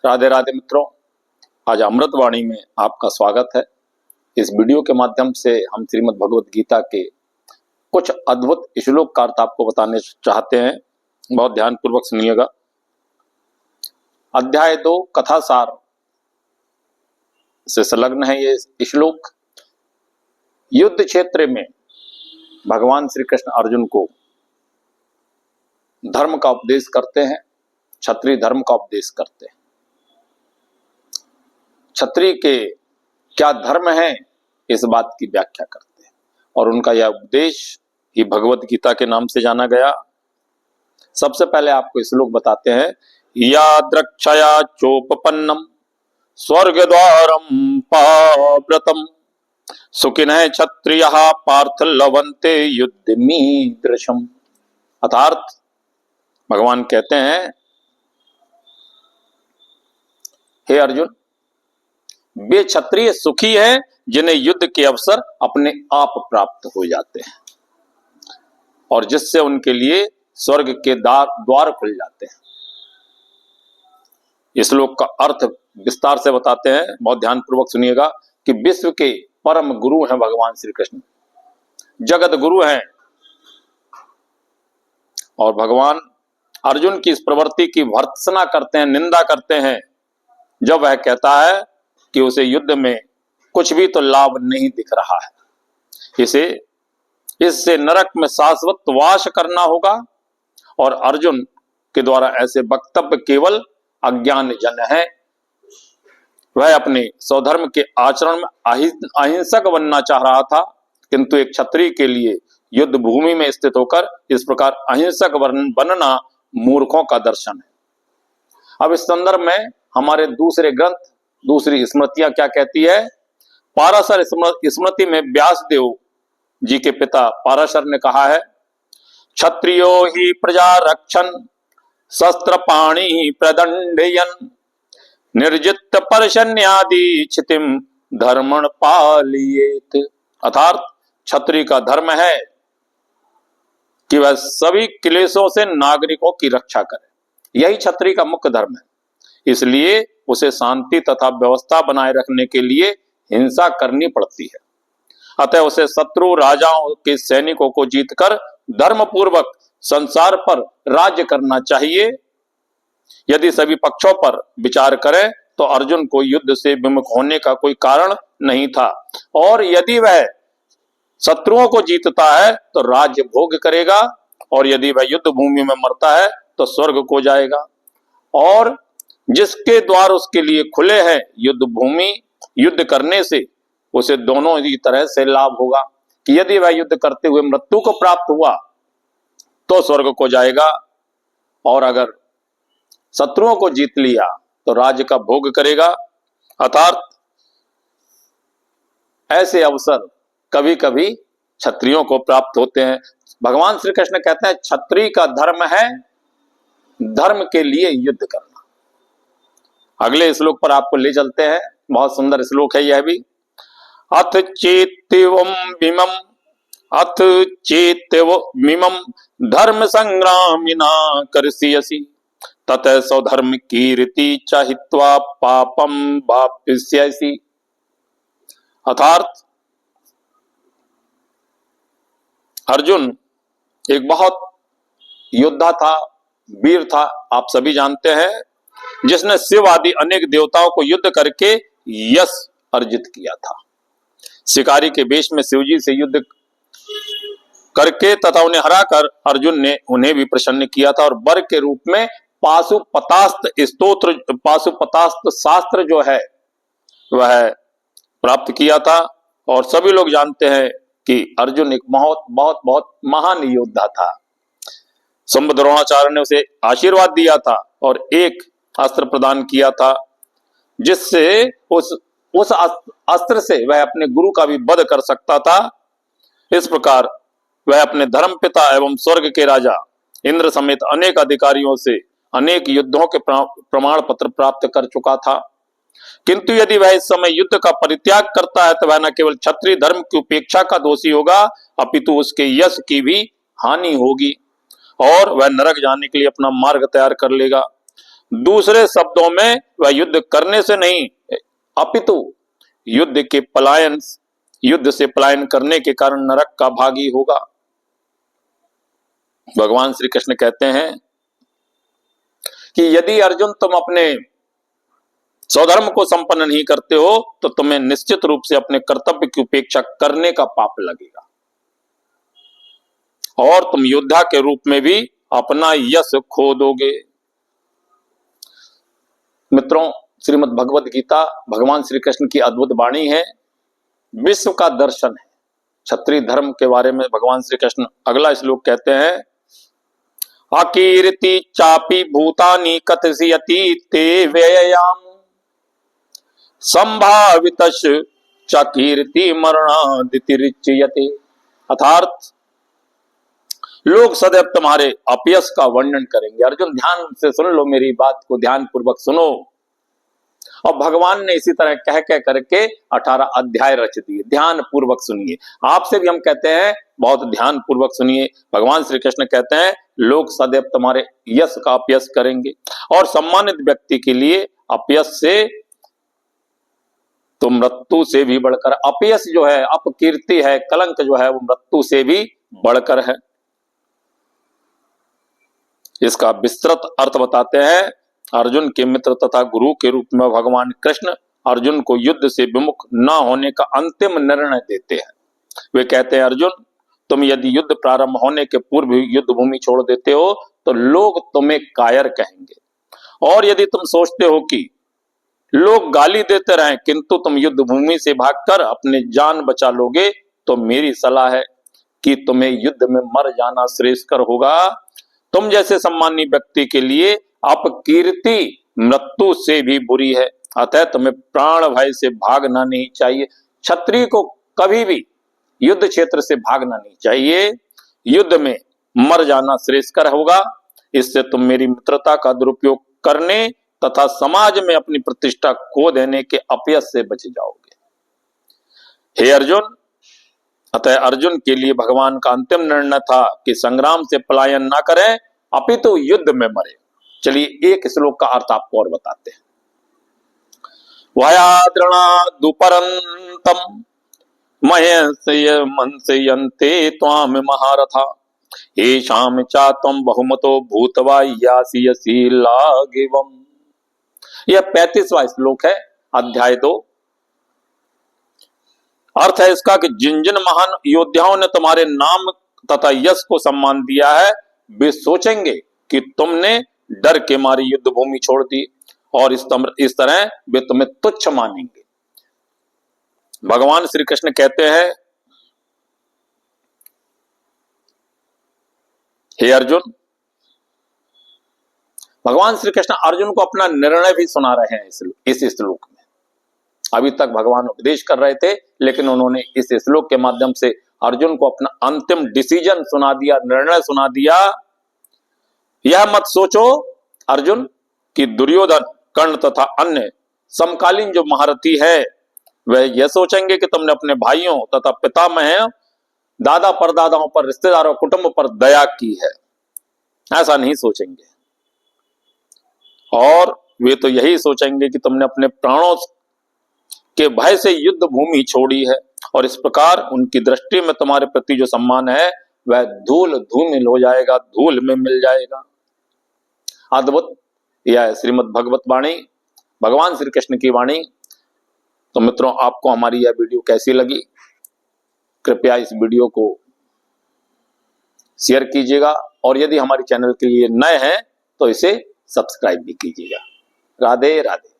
राधे राधे मित्रों, आज अमृतवाणी में आपका स्वागत है। इस वीडियो के माध्यम से हम श्रीमद् भगवत गीता के कुछ अद्भुत श्लोक का अर्थ आपको बताने चाहते हैं। बहुत ध्यान पूर्वक सुनिएगा। अध्याय 2 कथासार से संलग्न है ये श्लोक। युद्ध क्षेत्र में भगवान श्री कृष्ण अर्जुन को धर्म का उपदेश करते हैं, क्षत्रिय धर्म का उपदेश करते हैं। क्षत्रिय के क्या धर्म है इस बात की व्याख्या करते हैं और उनका यह उपदेश ही भगवत गीता के नाम से जाना गया। सबसे पहले आपको श्लोक बताते हैं। या द्रक्षया चोपपन्नम स्वर्ग द्वारम पाव्रतम सुखिनः क्षत्रियः पार्थ लवन्ते युद्धमीदृशम। अर्थात भगवान कहते हैं, हे अर्जुन, वे क्षत्रिय सुखी हैं जिन्हें युद्ध के अवसर अपने आप प्राप्त हो जाते हैं और जिससे उनके लिए स्वर्ग के द्वार खुल जाते हैं। इस श्लोक का अर्थ विस्तार से बताते हैं, बहुत ध्यानपूर्वक सुनिएगा कि विश्व के परम गुरु हैं भगवान श्री कृष्ण, जगत गुरु हैं और भगवान अर्जुन की इस प्रवृत्ति की भर्त्सना करते हैं, निंदा करते हैं जब वह कहता है कि उसे युद्ध में कुछ भी तो लाभ नहीं दिख रहा है, इससे नरक में शाश्वत वास करना होगा। और अर्जुन के द्वारा ऐसे वक्तव्य केवल अज्ञान जन है। वह अपने स्वधर्म के आचरण में अहिंसक बनना चाह रहा था, किंतु एक क्षत्रिय के लिए युद्ध भूमि में स्थित होकर इस प्रकार अहिंसक बनना मूर्खों का दर्शन है। अब इस संदर्भ में हमारे दूसरे ग्रंथ, दूसरी स्मृतियां क्या कहती है। पाराशर स्मृति में व्यासदेव जी के पिता पाराशर ने कहा है, क्षत्रियो ही प्रजा रक्षन शस्त्र पाणी प्रदंडयन निर्जित पर्शन्यादि क्षितिम धर्मण पालियेत। अर्थात क्षत्रिय का धर्म है कि वह सभी क्लेशों से नागरिकों की रक्षा करे। यही क्षत्रिय का मुख्य धर्म है। इसलिए उसे शांति तथा व्यवस्था बनाए रखने के लिए हिंसा करनी पड़ती है। अतः उसे शत्रु राजाओं के सैनिकों को जीतकर धर्मपूर्वक संसार पर राज्य करना चाहिए। यदि सभी पक्षों पर विचार करें तो अर्जुन को युद्ध से विमुख होने का कोई कारण नहीं था, और यदि वह शत्रुओं को जीतता है तो राज्य भोग करेगा, और यदि वह युद्ध भूमि में मरता है तो स्वर्ग को जाएगा। और जिसके द्वार उसके लिए खुले हैं युद्ध भूमि, युद्ध करने से उसे दोनों ही तरह से लाभ होगा कि यदि वह युद्ध करते हुए मृत्यु को प्राप्त हुआ तो स्वर्ग को जाएगा, और अगर शत्रुओं को जीत लिया तो राज्य का भोग करेगा। अर्थात ऐसे अवसर कभी कभी क्षत्रियों को प्राप्त होते हैं। भगवान श्री कृष्ण कहते हैं, क्षत्रिय का धर्म है धर्म के लिए युद्ध करना। अगले श्लोक पर आपको ले चलते हैं, बहुत सुंदर श्लोक है यह भी। अथ चेत्यवमिमं धर्म संग्रामिना कर्षयसि ततः स्वधर्म कीर्ति चाहित्वा पापम वाप्स्यसि। अर्थात अर्जुन एक बहुत योद्धा था, वीर था, आप सभी जानते हैं, जिसने शिव आदि अनेक देवताओं को युद्ध करके यश अर्जित किया था। शिकारी के वेश में शिवजी से युद्ध करके तथा उन्हें हराकर अर्जुन ने उन्हें भी प्रसन्न किया था, और वर के रूप में पाशुपतास्त्र शास्त्र जो है वह प्राप्त किया था। और सभी लोग जानते हैं कि अर्जुन एक बहुत बहुत बहुत महान योद्धा था। संबद्ध द्रोणाचार्य ने उसे आशीर्वाद दिया था और एक अस्त्र प्रदान किया था, जिससे उस अस्त्र से वह अपने गुरु का भी वध कर सकता था। इस प्रकार वह अपने धर्म पिता एवं स्वर्ग के राजा इंद्र समेत अनेक अधिकारियों से अनेक युद्धों के प्रमाण पत्र प्राप्त कर चुका था। किंतु यदि वह इस समय युद्ध का परित्याग करता है तो वह न केवल क्षत्रिय धर्म की उपेक्षा का दोषी होगा, अपितु उसके यश की भी हानि होगी और वह नरक जाने के लिए अपना मार्ग तैयार कर लेगा। दूसरे शब्दों में वह युद्ध करने से नहीं अपितु युद्ध से पलायन करने के कारण नरक का भागी होगा। भगवान श्री कृष्ण कहते हैं कि यदि अर्जुन तुम अपने स्वधर्म को संपन्न नहीं करते हो तो तुम्हें निश्चित रूप से अपने कर्तव्य की उपेक्षा करने का पाप लगेगा और तुम योद्धा के रूप में भी अपना यश खो दोगे। मित्रों, श्रीमद् भगवद गीता भगवान श्री कृष्ण की अद्भुत वाणी है, विश्व का दर्शन है। क्षत्रिय धर्म के बारे में भगवान श्री कृष्ण अगला श्लोक कहते हैं, अकीर्ति चापि भूतानि कथयति ते व्ययाम संभावितश च कीर्ति मरणादितिरिच्यते। अर्थात लोग सदैव तुम्हारे अपयश का वर्णन करेंगे। अर्जुन ध्यान से सुन लो, मेरी बात को ध्यान पूर्वक सुनो। और भगवान ने इसी तरह कह कह करके 18 अध्याय रच दिए। ध्यान पूर्वक सुनिए। आपसे भी हम कहते हैं बहुत ध्यान पूर्वक सुनिए। भगवान श्री कृष्ण कहते हैं लोग सदैव तुम्हारे यश का अपयश करेंगे और सम्मानित व्यक्ति के लिए अपयश से तो मृत्यु से भी बढ़कर, अपयश जो है, अपकीर्ति है, कलंक जो है वो मृत्यु से भी बढ़कर है। इसका विस्तृत अर्थ बताते हैं। अर्जुन के मित्र तथा गुरु के रूप में भगवान कृष्ण अर्जुन को युद्ध से विमुख न होने का अंतिम निर्णय देते हैं। वे कहते हैं, अर्जुन तुम यदि युद्ध प्रारंभ होने के पूर्व युद्ध भूमि छोड़ देते हो तो लोग तुम्हें कायर कहेंगे, और यदि तुम सोचते हो कि लोग गाली देते रहें किंतु तुम युद्ध भूमि से भागकर अपने जान बचा लोगे तो मेरी सलाह है कि तुम्हें युद्ध में मर जाना श्रेयस्कर होगा। तुम जैसे सम्मानी व्यक्ति के लिए अपकीर्ति मृत्यु से भी बुरी है, अतः तुम्हें प्राण भय से भागना नहीं चाहिए। क्षत्रिय को कभी भी युद्ध क्षेत्र से भागना नहीं चाहिए, युद्ध में मर जाना श्रेयस्कर होगा। इससे तुम मेरी मित्रता का दुरुपयोग करने तथा समाज में अपनी प्रतिष्ठा खो देने के अपयश से बच जाओगे। हे अर्जुन, अतः अर्जुन के लिए भगवान का अंतिम निर्णय था कि संग्राम से पलायन ना करें अपितु युद्ध में मरे। चलिए एक श्लोक का अर्थ आपको और बताते हैं। वयाद्रणादुपरंतम महेशय मनसयन्ते त्वाम महारथा येषाम चात्वं बहुमतो भूत्वा यास्यसि लाघवम्। यह 35वां श्लोक है, अध्याय 2। अर्थ है इसका कि जिन जिन महान योद्धाओं ने तुम्हारे नाम तथा यश को सम्मान दिया है वे सोचेंगे कि तुमने डर के मारे युद्ध भूमि छोड़ दी और इस तरह वे तुम्हें तुच्छ मानेंगे। भगवान श्री कृष्ण कहते हैं, हे अर्जुन, भगवान श्री कृष्ण अर्जुन को अपना निर्णय भी सुना रहे हैं इस श्लोक में। अभी तक भगवान उपदेश कर रहे थे, लेकिन उन्होंने इस श्लोक के माध्यम से अर्जुन को अपना अंतिम डिसीजन सुना दिया, निर्णय सुना दिया। यह मत सोचो अर्जुन कि दुर्योधन, कर्ण तथा अन्य समकालीन जो महारथी है वह यह सोचेंगे कि तुमने अपने भाइयों तथा पितामह, दादा परदादाओं पर, रिश्तेदारों, कुटुंब पर दया की है। ऐसा नहीं सोचेंगे, और वे तो यही सोचेंगे कि तुमने अपने प्राणों के भय से युद्ध भूमि छोड़ी है, और इस प्रकार उनकी दृष्टि में तुम्हारे प्रति जो सम्मान है वह धूल धूमिल हो जाएगा, धूल में मिल जाएगा। अद्भुत यह श्रीमद् भगवत वाणी, भगवान श्री कृष्ण की वाणी। तो मित्रों, आपको हमारी यह वीडियो कैसी लगी? कृपया इस वीडियो को शेयर कीजिएगा, और यदि हमारे चैनल के लिए नए हैं तो इसे सब्सक्राइब भी कीजिएगा। राधे राधे।